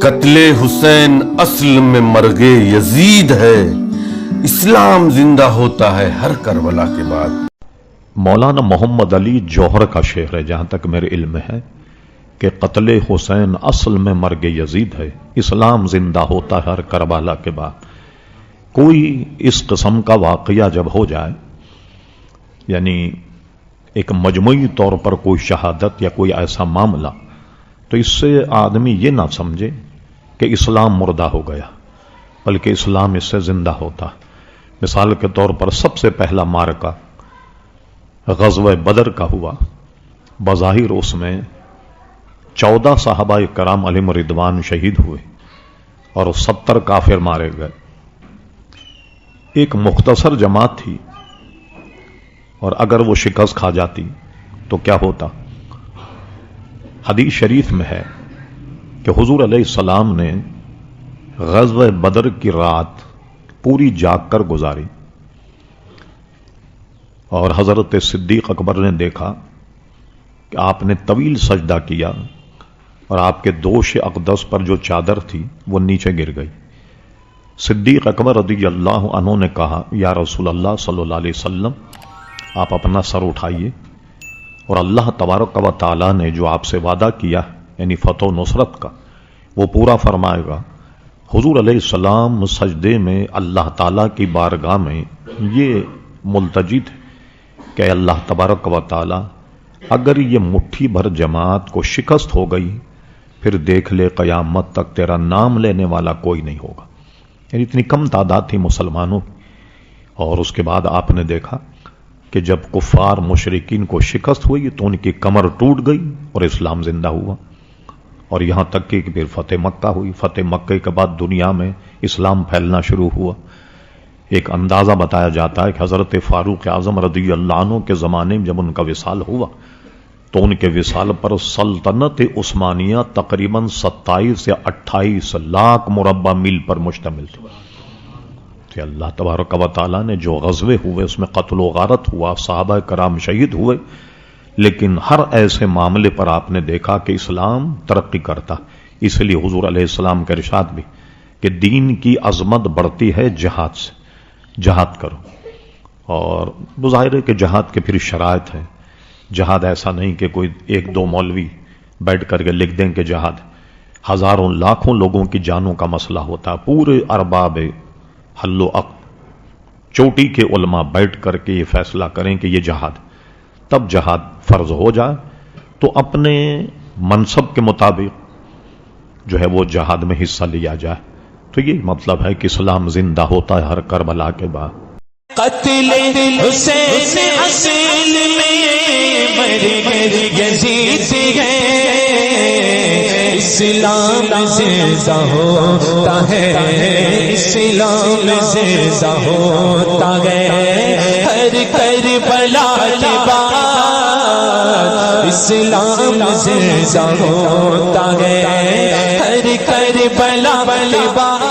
قتل حسین اصل میں مرگ یزید ہے، اسلام زندہ ہوتا ہے ہر کربلا کے بعد۔ مولانا محمد علی جوہر کا شعر ہے، جہاں تک میرے علم میں ہے، کہ قتل حسین اصل میں مرگ یزید ہے، اسلام زندہ ہوتا ہے ہر کربلا کے بعد۔ کوئی اس قسم کا واقعہ جب ہو جائے، یعنی ایک مجموعی طور پر کوئی شہادت یا کوئی ایسا معاملہ، تو اس سے آدمی یہ نہ سمجھے کہ اسلام مردہ ہو گیا، بلکہ اسلام اس سے زندہ ہوتا۔ مثال کے طور پر سب سے پہلا معرکہ غزوہ بدر کا ہوا۔ بظاہر اس میں 14 صحابہ کرام علیہم رضوان شہید ہوئے اور 70 کافر مارے گئے۔ ایک مختصر جماعت تھی، اور اگر وہ شکست کھا جاتی تو کیا ہوتا؟ حدیث شریف میں ہے کہ حضور علیہ السلام نے غزوہ بدر کی رات پوری جاگ کر گزاری، اور حضرت صدیق اکبر نے دیکھا کہ آپ نے طویل سجدہ کیا اور آپ کے دوش اقدس پر جو چادر تھی وہ نیچے گر گئی۔ صدیق اکبر رضی اللہ عنہ نے کہا، یا رسول اللہ صلی اللہ علیہ وسلم، آپ اپنا سر اٹھائیے، اور اللہ تبارک و تعالیٰ نے جو آپ سے وعدہ کیا، یعنی فتح و نصرت کا، وہ پورا فرمائے گا۔ حضور علیہ السلام سجدے میں اللہ تعالیٰ کی بارگاہ میں یہ ملتجی تھے کہ اللہ تبارک و تعالیٰ، اگر یہ مٹھی بھر جماعت کو شکست ہو گئی، پھر دیکھ لے قیامت تک تیرا نام لینے والا کوئی نہیں ہوگا۔ یعنی اتنی کم تعداد تھی مسلمانوں کی۔ اور اس کے بعد آپ نے دیکھا کہ جب کفار مشرکین کو شکست ہوئی تو ان کی کمر ٹوٹ گئی اور اسلام زندہ ہوا، اور یہاں تک کہ پھر فتح مکہ ہوئی۔ فتح مکہ کے بعد دنیا میں اسلام پھیلنا شروع ہوا۔ ایک اندازہ بتایا جاتا ہے کہ حضرت فاروق اعظم رضی اللہ عنہ کے زمانے میں جب ان کا وصال ہوا تو ان کے وصال پر سلطنت عثمانیہ تقریباً 27 یا 28 لاکھ مربع میل پر مشتمل تھی۔ کہ اللہ تبارک و تعالیٰ نے جو غزوے ہوئے اس میں قتل و غارت ہوا، صحابہ کرام شہید ہوئے، لیکن ہر ایسے معاملے پر آپ نے دیکھا کہ اسلام ترقی کرتا۔ اس لیے حضور علیہ السلام کا ارشاد بھی کہ دین کی عظمت بڑھتی ہے جہاد سے، جہاد کرو۔ اور بظاہر ہے کہ جہاد کے پھر شرائط ہیں۔ جہاد ایسا نہیں کہ کوئی ایک دو مولوی بیٹھ کر کے لکھ دیں کہ جہاد، ہزاروں لاکھوں لوگوں کی جانوں کا مسئلہ ہوتا ہے۔ پورے ارباب حل و عقد، چوٹی کے علماء بیٹھ کر کے یہ فیصلہ کریں کہ یہ جہاد، تب جہاد فرض ہو جائے تو اپنے منصب کے مطابق جو ہے وہ جہاد میں حصہ لیا جائے۔ تو یہ مطلب ہے کہ اسلام زندہ ہوتا ہے ہر کربلا کے بعد۔ قتل حسین اصل میں مرگ یزید ہے، اسلام زندہ ہوتا ہے، اسلام زندہ ہوتا ہے ہر کربلا کے بعد، اسلام زندہ ہوتا ہے ہر کربلا کے بعد۔